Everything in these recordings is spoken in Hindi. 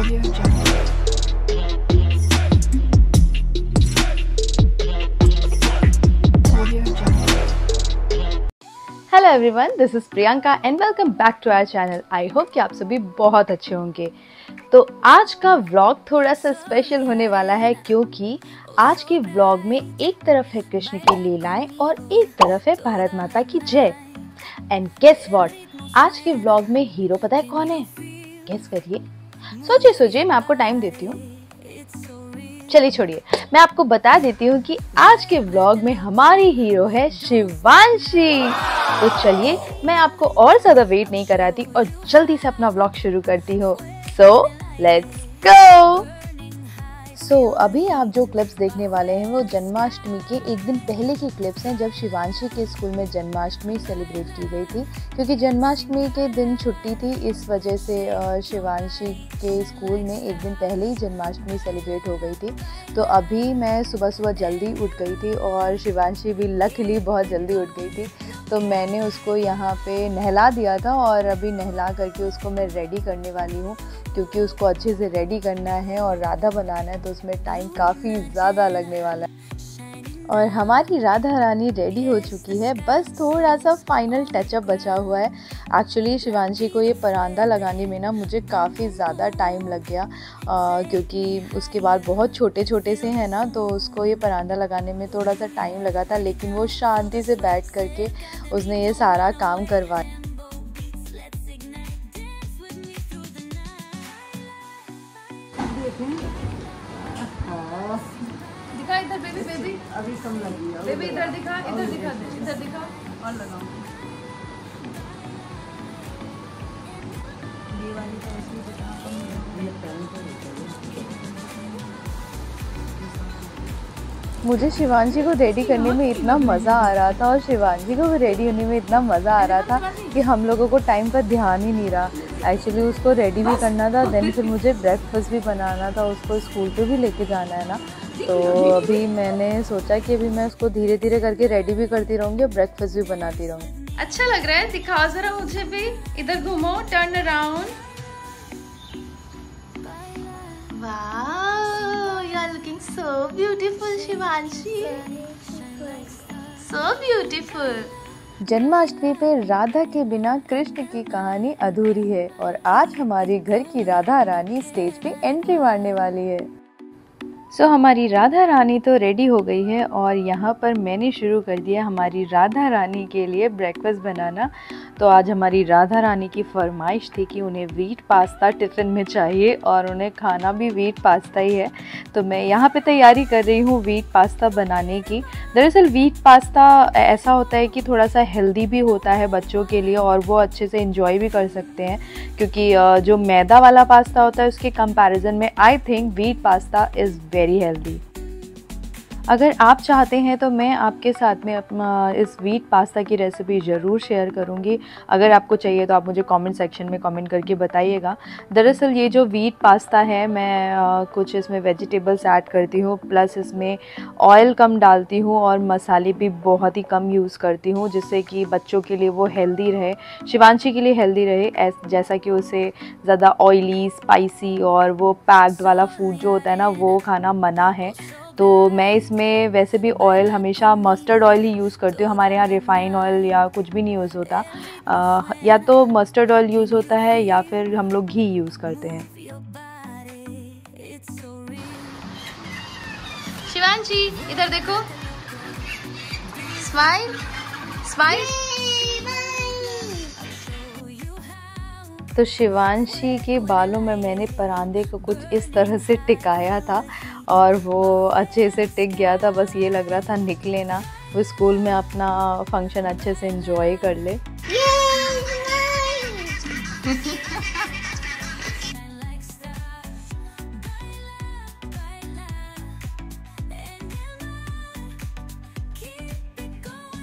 Audio Jungle. Audio Jungle. Hello everyone, this is Priyanka and welcome back to our channel. I hope कि आप सभी बहुत अच्छे होंगे। तो आज का व्लॉग थोड़ा सा स्पेशल होने वाला है क्योंकि आज के व्लॉग में एक तरफ है कृष्ण की लीलाएं और एक तरफ है भारत माता की जय। एंड गेस व्हाट, आज के व्लॉग में हीरो पता है कौन है? गेस करिए, सोचिए, मैं आपको टाइम देती हूँ। चलिए छोड़िए, मैं आपको बता देती हूँ कि आज के व्लॉग में हमारी हीरो है शिवांशी। तो चलिए, मैं आपको और ज्यादा वेट नहीं कराती और जल्दी से अपना व्लॉग शुरू करती हूँ। So let's go. अभी आप जो क्लिप्स देखने वाले हैं वो जन्माष्टमी के एक दिन पहले की क्लिप्स हैं, जब शिवांशी के स्कूल में जन्माष्टमी सेलिब्रेट की गई थी। क्योंकि जन्माष्टमी के दिन छुट्टी थी, इस वजह से शिवांशी के स्कूल में एक दिन पहले ही जन्माष्टमी सेलिब्रेट हो गई थी। तो अभी मैं सुबह जल्दी उठ गई थी और शिवांशी भी लकीली बहुत जल्दी उठ गई थी। तो मैंने उसको यहाँ पे नहला दिया था और अभी नहला करके उसको मैं रेडी करने वाली हूँ, क्योंकि उसको अच्छे से रेडी करना है और राधा बनाना है, तो उसमें टाइम काफ़ी ज़्यादा लगने वाला है। और हमारी राधा रानी रेडी हो चुकी है, बस थोड़ा सा फाइनल टचअप बचा हुआ है। एक्चुअली शिवांशी को ये परांदा लगाने में ना मुझे काफ़ी ज़्यादा टाइम लग गया, क्योंकि उसके बाल बहुत छोटे छोटे से हैं ना, तो उसको ये परांदा लगाने में थोड़ा सा टाइम लगा था। लेकिन वो शांति से बैठ करके उसने ये सारा काम करवाया। दिखा इधर बेबी अभी कम लगी है बेबी इधर दिखा और लगाओ। ये वाली तो इसमें कितना कम है। मुझे शिवांशी को रेडी करने में इतना मज़ा आ रहा था और शिवांशी को भी रेडी होने में इतना मज़ा आ रहा था कि हम लोगों को टाइम का ध्यान ही नहीं रहा। एक्चुअली उसको रेडी भी करना था, देन फिर मुझे ब्रेकफास्ट भी बनाना था, उसको स्कूल पे भी लेके जाना है ना। तो अभी मैंने सोचा कि अभी मैं उसको धीरे धीरे करके रेडी भी करती रहूँगी और ब्रेकफास्ट भी बनाती रहूँगी। अच्छा लग रहा है, दिखाओ जरा मुझे भी। इधर घूमो, turn around. Wow, you are looking so beautiful Shivanshi, so beautiful. Janmashtami पे राधा के बिना कृष्ण की कहानी अधूरी है और आज हमारी घर की राधा रानी स्टेज पे एंट्री मारने वाली है। हमारी राधा रानी तो रेडी हो गई है और यहाँ पर मैंने शुरू कर दिया हमारी राधा रानी के लिए ब्रेकफास्ट बनाना। तो आज हमारी राधा रानी की फरमाइश थी कि उन्हें व्हीट पास्ता टिफ़िन में चाहिए और उन्हें खाना भी व्हीट पास्ता ही है। तो मैं यहाँ पे तैयारी कर रही हूँ व्हीट पास्ता बनाने की। दरअसल व्हीट पास्ता ऐसा होता है कि थोड़ा सा हेल्दी भी होता है बच्चों के लिए और वो अच्छे से इंजॉय भी कर सकते हैं, क्योंकि जो मैदा वाला पास्ता होता है उसके कंपैरिजन में I think wheat pasta is very healthy. अगर आप चाहते हैं तो मैं आपके साथ में अपना इस व्हीट पास्ता की रेसिपी ज़रूर शेयर करूंगी। अगर आपको चाहिए तो आप मुझे कमेंट सेक्शन में कमेंट करके बताइएगा। दरअसल ये जो व्हीट पास्ता है, मैं कुछ इसमें वेजिटेबल्स ऐड करती हूँ, प्लस इसमें ऑयल कम डालती हूँ और मसाले भी बहुत ही कम यूज़ करती हूँ, जिससे कि बच्चों के लिए वो हेल्दी रहे, शिवांशी के लिए हेल्दी रहे। जैसा कि उसे ज़्यादा ऑयली, स्पाइसी और वो पैक्ड वाला फूड जो होता है ना, वो खाना मना है। तो मैं इसमें वैसे भी ऑयल हमेशा मस्टर्ड ऑयल ही यूज़ करती हूँ। हमारे यहाँ रिफ़ाइन ऑयल या कुछ भी नहीं यूज़ होता, या तो मस्टर्ड ऑयल यूज़ होता है या फिर हम लोग घी यूज़ करते हैं। शिवांशी इधर देखो, स्माइल स्माइल। तो शिवांशी के बालों में मैंने परांदे को कुछ इस तरह से टिकाया था और वो अच्छे से टिक गया था। बस ये लग रहा था निकले ना, वो स्कूल में अपना फंक्शन अच्छे से एंजॉय कर ले।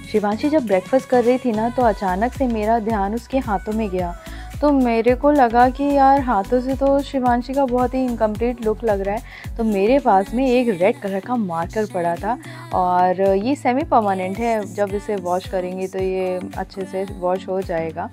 शिवांशी जब ब्रेकफास्ट कर रही थी ना, तो अचानक से मेरा ध्यान उसके हाथों में गया। तो मेरे को लगा कि यार हाथों से तो शिवांशी का बहुत ही इनकम्प्लीट लुक लग रहा है। तो मेरे पास में एक रेड कलर का मार्कर पड़ा था और ये सेमी परमानेंट है, जब इसे वॉश करेंगे तो ये अच्छे से वॉश हो जाएगा।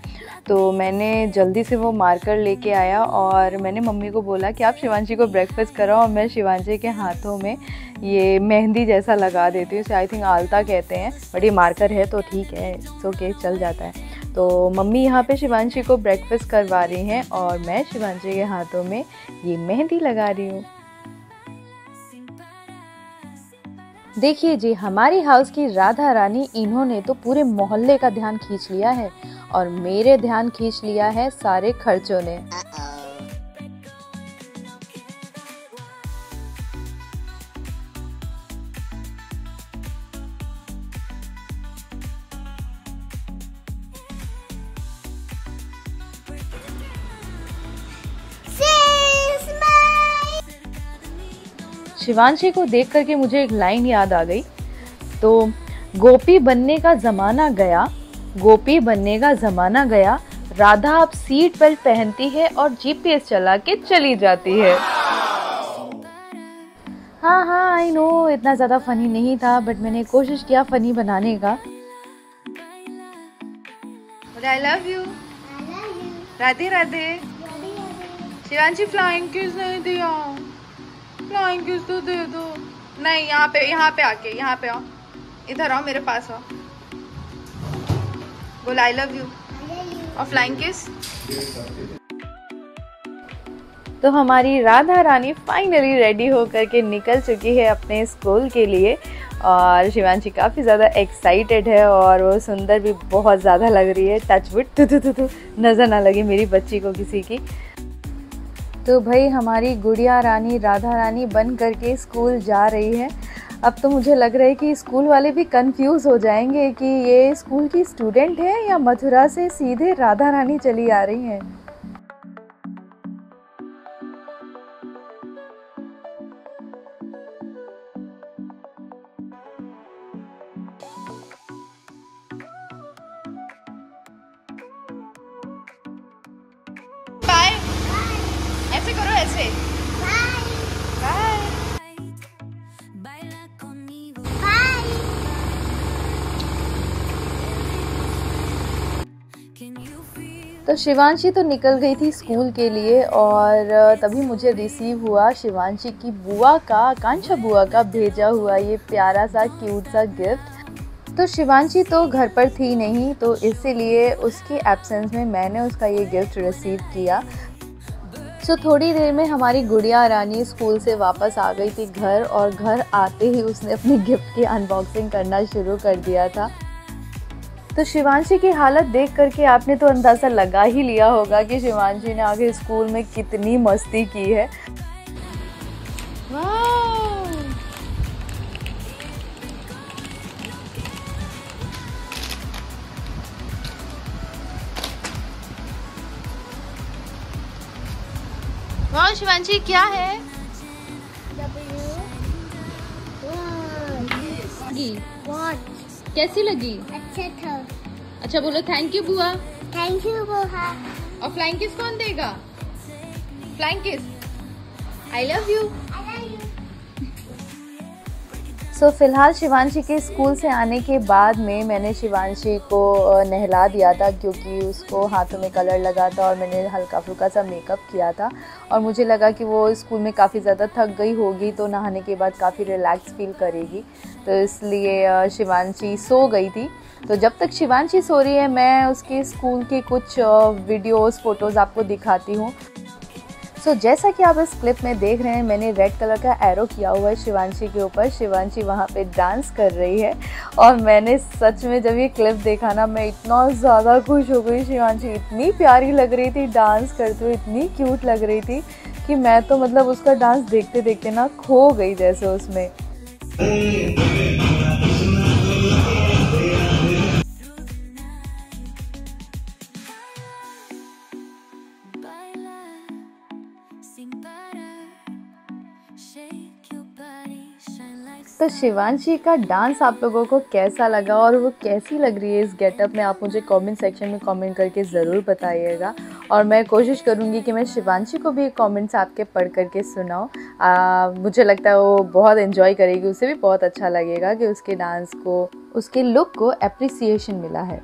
तो मैंने जल्दी से वो मार्कर लेके आया और मैंने मम्मी को बोला कि आप शिवांशी को ब्रेकफास्ट कराओ और मैं शिवांशी के हाथों में ये मेहंदी जैसा लगा देती हूँ। इसे आई थिंक आलता कहते हैं, बट ये मार्कर है तो ठीक है, ओके चल जाता है। तो मम्मी यहाँ पे शिवांशी को ब्रेकफास्ट करवा रही हैं और मैं शिवांशी के हाथों में ये मेहंदी लगा रही हूँ। देखिए जी, हमारी हाउस की राधा रानी, इन्होंने तो पूरे मोहल्ले का ध्यान खींच लिया है और मेरे ध्यान खींच लिया है सारे खर्चों ने। शिवांशी को देख करके मुझे एक लाइन याद आ गई। तो गोपी बनने का ज़माना गया, गोपी बनने का ज़माना गया, राधा अब सीट बेल्ट पहनती है और जीपीएस चला के चली जाती है। हाँ आई नो इतना ज़्यादा फनी नहीं था, बट मैंने कोशिश किया फनी बनाने का। I love you. Radhe Radhe. Shivanshi flying kiss नहीं दिया, फ्लाइंग किस तो दे दो। नहीं, यहाँ पे आके, यहाँ पे आओ, इधर आओ, मेरे पास आओ, बोल आई लव यू और फ्लाइंग किस। तो हमारी राधा रानी फाइनली रेडी होकर के निकल चुकी है अपने स्कूल के लिए और शिवांशी काफ़ी ज़्यादा एक्साइटेड है और वो सुंदर भी बहुत ज़्यादा लग रही है। टचवुड नज़र ना लगे मेरी बच्ची को किसी की। तो भाई हमारी गुड़िया रानी राधा रानी बन करके स्कूल जा रही है। अब तो मुझे लग रहा है कि स्कूल वाले भी कंफ्यूज हो जाएंगे कि ये स्कूल की स्टूडेंट है या मथुरा से सीधे राधा रानी चली आ रही हैं। बाय, ऐसे करो, ऐसे बाय। तो शिवांशी तो निकल गई थी स्कूल के लिए और तभी मुझे रिसीव हुआ शिवांशी की बुआ का, आकांक्षा बुआ का भेजा हुआ ये प्यारा सा क्यूट सा गिफ्ट। तो शिवांशी तो घर पर थी नहीं, तो इसीलिए उसकी एब्सेंस में मैंने उसका ये गिफ्ट रिसीव किया। सो थोड़ी देर में हमारी गुड़िया रानी स्कूल से वापस आ गई थी घर और घर आते ही उसने अपने गिफ्ट की अनबॉक्सिंग करना शुरू कर दिया था। तो शिवांशी की हालत देख करके आपने तो अंदाज़ा लगा ही लिया होगा कि शिवांशी ने आगे स्कूल में कितनी मस्ती की है। वाह शिवांशी, क्या है? कैसी लगी? अच्छा था। अच्छा बोलो थैंक यू बुआ। थैंक यू बुआ। और फ्लाइंग किस कौन देगा? Flying kiss. I love you. सो फिलहाल शिवांशी के स्कूल से आने के बाद में मैंने शिवांशी को नहला दिया था, क्योंकि उसको हाथों में कलर लगा था और मैंने हल्का फुल्का सा मेकअप किया था और मुझे लगा कि वो स्कूल में काफ़ी ज़्यादा थक गई होगी तो नहाने के बाद काफ़ी रिलैक्स फील करेगी, तो इसलिए शिवांशी सो गई थी। तो जब तक शिवांशी सो रही है मैं उसके स्कूल के कुछ वीडियोस फ़ोटोज़ आपको दिखाती हूँ। सो जैसा कि आप इस क्लिप में देख रहे हैं, मैंने रेड कलर का एरो किया हुआ है शिवांशी के ऊपर। शिवांशी वहाँ पे डांस कर रही है और मैंने सच में जब ये क्लिप देखा ना, मैं इतना ज़्यादा खुश हो गई। शिवांशी इतनी प्यारी लग रही थी डांस करते हुए, इतनी क्यूट लग रही थी कि मैं तो मतलब उसका डांस देखते देखते ना खो गई जैसे उसमें। तो शिवांशी का डांस आप लोगों को कैसा लगा और वो कैसी लग रही है इस गेटअप में, आप मुझे कमेंट सेक्शन में कमेंट करके ज़रूर बताइएगा। और मैं कोशिश करूँगी कि मैं शिवांशी को भी कमेंट्स आपके पढ़ करके सुनाऊँ। मुझे लगता है वो बहुत एंजॉय करेगी, उसे भी बहुत अच्छा लगेगा कि उसके डांस को, उसके लुक को एप्रिसिएशन मिला है।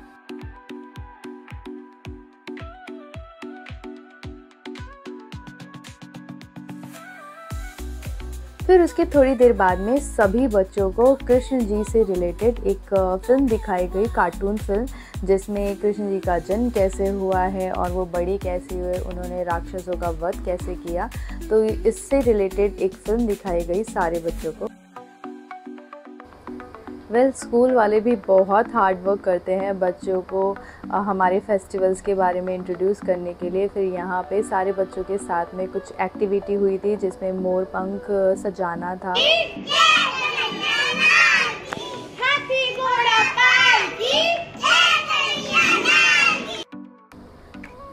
फिर उसके थोड़ी देर बाद में सभी बच्चों को कृष्ण जी से रिलेटेड एक फिल्म दिखाई गई, कार्टून फिल्म, जिसमें कृष्ण जी का जन्म कैसे हुआ है और वो बड़ी कैसे हुए, उन्होंने राक्षसों का वध कैसे किया। तो इससे रिलेटेड एक फिल्म दिखाई गई सारे बच्चों को। स्कूल वाले भी बहुत हार्ड वर्क करते हैं बच्चों को हमारे फेस्टिवल्स के बारे में इंट्रोड्यूस करने के लिए। फिर यहाँ पे सारे बच्चों के साथ में कुछ एक्टिविटी हुई थी जिसमें मोर पंख सजाना था।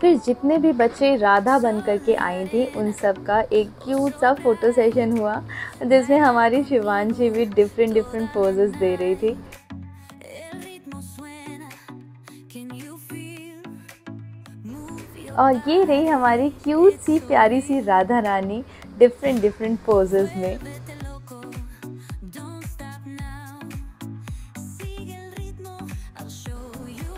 फिर जितने भी बच्चे राधा बन करके आई थी उन सब का एक क्यूट सा फोटो सेशन हुआ, जिसमें हमारी शिवांशी भी डिफरेंट पोजेस दे रही थी। और ये रही हमारी क्यूट सी प्यारी सी राधा रानी डिफरेंट पोजेस में।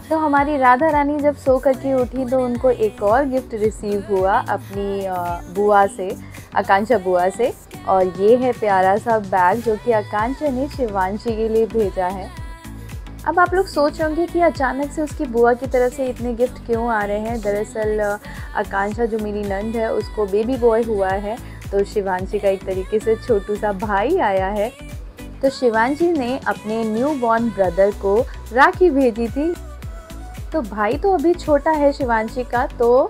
तो हमारी राधा रानी जब सो करके उठी तो उनको एक और गिफ्ट रिसीव हुआ अपनी बुआ से, आकांक्षा बुआ से। और ये है प्यारा सा बैग जो कि आकांक्षा ने शिवांशी के लिए भेजा है। अब आप लोग सोच होंगे कि अचानक से उसकी बुआ की तरफ से इतने गिफ्ट क्यों आ रहे हैं। दरअसल आकांक्षा जो मेरी नंद है उसको बेबी बॉय हुआ है, तो शिवांशी का एक तरीके से छोटू सा भाई आया है। तो शिवांशी ने अपने न्यू बॉर्न ब्रदर को राखी भेजी थी। तो भाई तो अभी छोटा है शिवांशी का, तो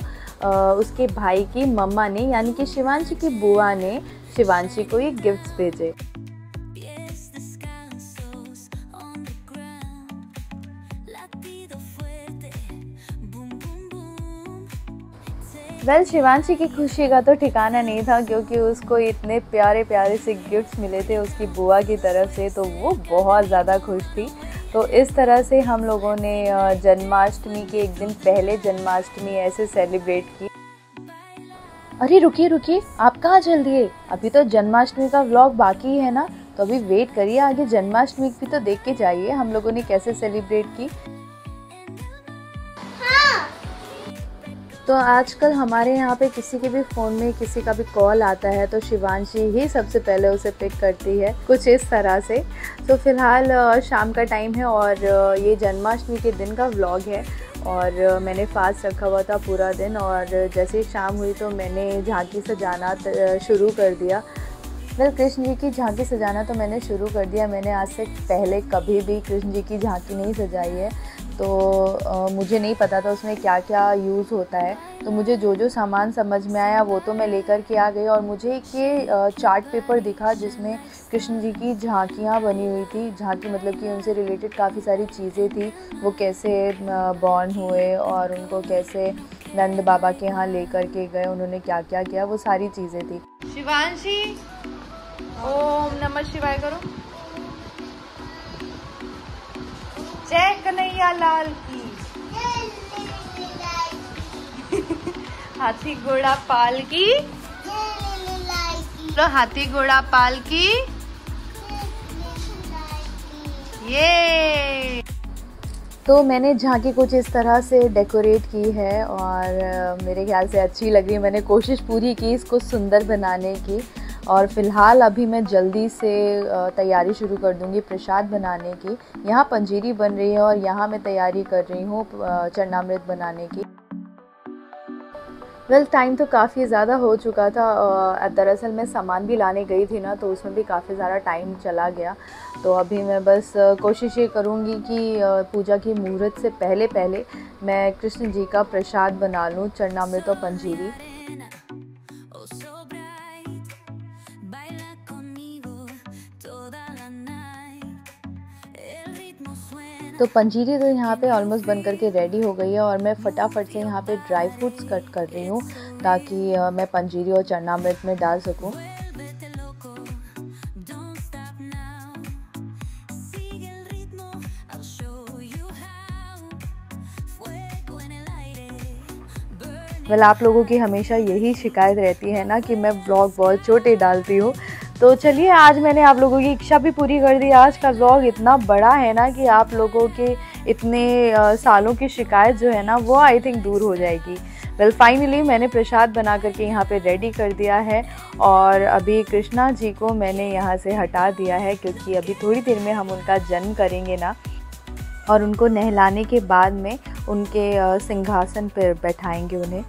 उसके भाई की मम्मा ने यानी कि शिवांशी की बुआ ने शिवांशी को ये गिफ्ट्स भेजे। शिवांशी की खुशी का तो ठिकाना नहीं था, क्योंकि उसको इतने प्यारे प्यारे से गिफ्ट्स मिले थे उसकी बुआ की तरफ से, तो वो बहुत ज़्यादा खुश थी। तो इस तरह से हम लोगों ने जन्माष्टमी के एक दिन पहले जन्माष्टमी ऐसे सेलिब्रेट की। अरे रुकिए, आप कहाँ चल दिए? अभी तो जन्माष्टमी का व्लॉग बाकी है ना, तो अभी वेट करिए, आगे जन्माष्टमी भी तो देख के जाइए हम लोगों ने कैसे सेलिब्रेट की। तो आजकल हमारे यहाँ पे किसी के भी फ़ोन में किसी का भी कॉल आता है तो शिवांशी ही सबसे पहले उसे पिक करती है, कुछ इस तरह से। तो फ़िलहाल शाम का टाइम है और ये जन्माष्टमी के दिन का व्लॉग है और मैंने फास्ट रखा हुआ था पूरा दिन, और जैसे ही शाम हुई तो मैंने झांकी सजाना शुरू कर दिया। कृष्ण जी की झांकी सजाना तो मैंने शुरू कर दिया। मैंने आज से पहले कभी भी कृष्ण जी की झांकी नहीं सजाई है, तो मुझे नहीं पता था उसमें क्या क्या यूज़ होता है। तो मुझे जो जो सामान समझ में आया वो तो मैं लेकर के आ गई, और मुझे एक ये चार्ट पेपर दिखा जिसमें कृष्ण जी की झांकियाँ बनी हुई थी। झांकी मतलब कि उनसे रिलेटेड काफ़ी सारी चीज़ें थी, वो कैसे बॉर्न हुए और उनको कैसे नंद बाबा के यहाँ लेकर के गए, उन्होंने क्या क्या किया, वो सारी चीज़ें थी। शिवांशी ओम नमः शिवाय करो। जय कन्हैया लाल की। हाथी घोड़ा पाल की। तो हाथी घोड़ा पाल की। ये तो मैंने झांकी कुछ इस तरह से डेकोरेट की है और मेरे ख्याल से अच्छी लग रही है। मैंने कोशिश पूरी की इसको सुंदर बनाने की, और फ़िलहाल अभी मैं जल्दी से तैयारी शुरू कर दूंगी प्रसाद बनाने की। यहाँ पंजीरी बन रही है और यहाँ मैं तैयारी कर रही हूँ चरणामृत बनाने की। टाइम तो काफ़ी ज़्यादा हो चुका था। दरअसल मैं सामान भी लाने गई थी ना, तो उसमें भी काफ़ी ज़्यादा टाइम चला गया। तो अभी मैं बस कोशिश ये करूँगी कि पूजा की मुहूर्त से पहले पहले मैं कृष्ण जी का प्रसाद बना लूँ, चरणामृत और पंजीरी। तो पंजीरी तो यहाँ पे ऑलमोस्ट बन करके रेडी हो गई है, और मैं फटाफट से यहाँ पे ड्राई फ्रूट्स कट कर रही हूँ ताकि मैं पंजीरी और चरणामृत में डाल सकूँ। वेल आप लोगों की हमेशा यही शिकायत रहती है ना कि मैं व्लॉग बहुत छोटे डालती हूँ। तो चलिए आज मैंने आप लोगों की इच्छा भी पूरी कर दी। आज का व्लॉग इतना बड़ा है ना कि आप लोगों के इतने सालों की शिकायत जो है ना वो आई थिंक दूर हो जाएगी। वेल फाइनली मैंने प्रसाद बना करके यहाँ पे रेडी कर दिया है और अभी कृष्णा जी को मैंने यहाँ से हटा दिया है क्योंकि अभी थोड़ी देर में हम उनका जन्म करेंगे ना, और उनको नहलाने के बाद में उनके सिंहासन पर बैठाएंगे उन्हें।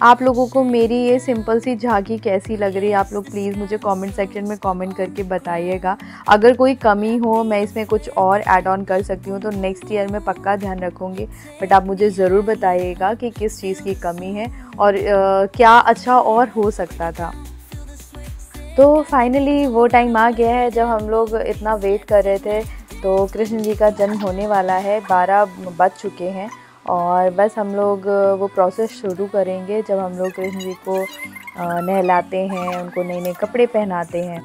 आप लोगों को मेरी ये सिंपल सी झांकी कैसी लग रही है आप लोग प्लीज़ मुझे कमेंट सेक्शन में कमेंट करके बताइएगा। अगर कोई कमी हो मैं इसमें कुछ और ऐड ऑन कर सकती हूँ तो नेक्स्ट ईयर में पक्का ध्यान रखूँगी, बट आप मुझे ज़रूर बताइएगा कि किस चीज़ की कमी है और क्या अच्छा और हो सकता था। तो फाइनली वो टाइम आ गया है जब हम लोग इतना वेट कर रहे थे। तो कृष्ण जी का जन्म होने वाला है, 12 बज चुके हैं और बस हम लोग वो प्रोसेस शुरू करेंगे जब हम लोग कृष्ण जी को नहलाते हैं, उनको नए नए कपड़े पहनाते हैं।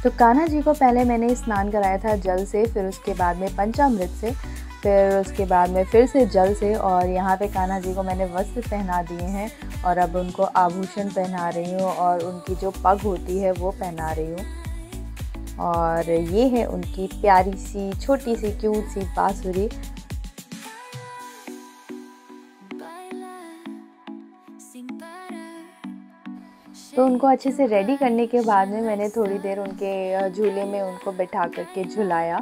तो कान्हा जी को पहले मैंने स्नान कराया था जल से, फिर उसके बाद में पंचामृत से, फिर उसके बाद में फिर से जल से, और यहाँ पे कान्हा जी को मैंने वस्त्र पहना दिए हैं और अब उनको आभूषण पहना रही हूँ और उनकी जो पग होती है वो पहना रही हूँ। और ये है उनकी प्यारी सी छोटी सी क्यूट सी बांसुरी। तो उनको अच्छे से रेडी करने के बाद में मैंने थोड़ी देर उनके झूले में उनको बैठा करके झुलाया।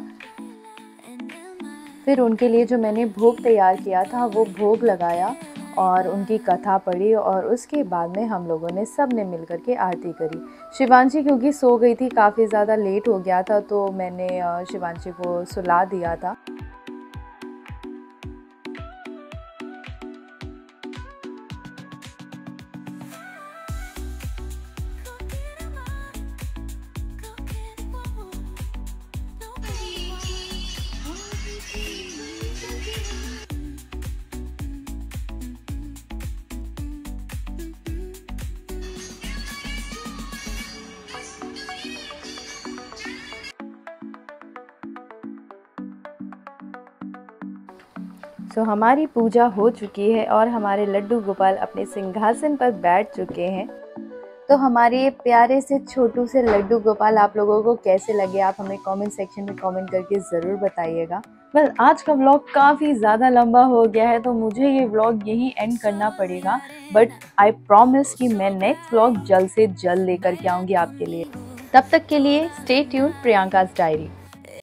फिर उनके लिए जो मैंने भोग तैयार किया था वो भोग लगाया और उनकी कथा पढ़ी और उसके बाद में हम लोगों ने सब ने मिल कर के आरती करी। शिवांशी क्योंकि सो गई थी, काफ़ी ज़्यादा लेट हो गया था, तो मैंने शिवांशी को सुला दिया था। सो हमारी पूजा हो चुकी है और हमारे लड्डू गोपाल अपने सिंहासन पर बैठ चुके हैं। तो हमारे प्यारे से छोटू से लड्डू गोपाल आप लोगों को कैसे लगे आप हमें कमेंट सेक्शन में कमेंट करके ज़रूर बताइएगा। बस आज का व्लॉग काफ़ी ज़्यादा लंबा हो गया है तो मुझे ये व्लॉग यहीं एंड करना पड़ेगा, बट आई प्रॉमिस कि मैं नेक्स्ट व्लॉग जल्द से जल्द लेकर के आऊँगी आपके लिए। तब तक के लिए स्टे ट्यून्ड प्रियंका's डायरी।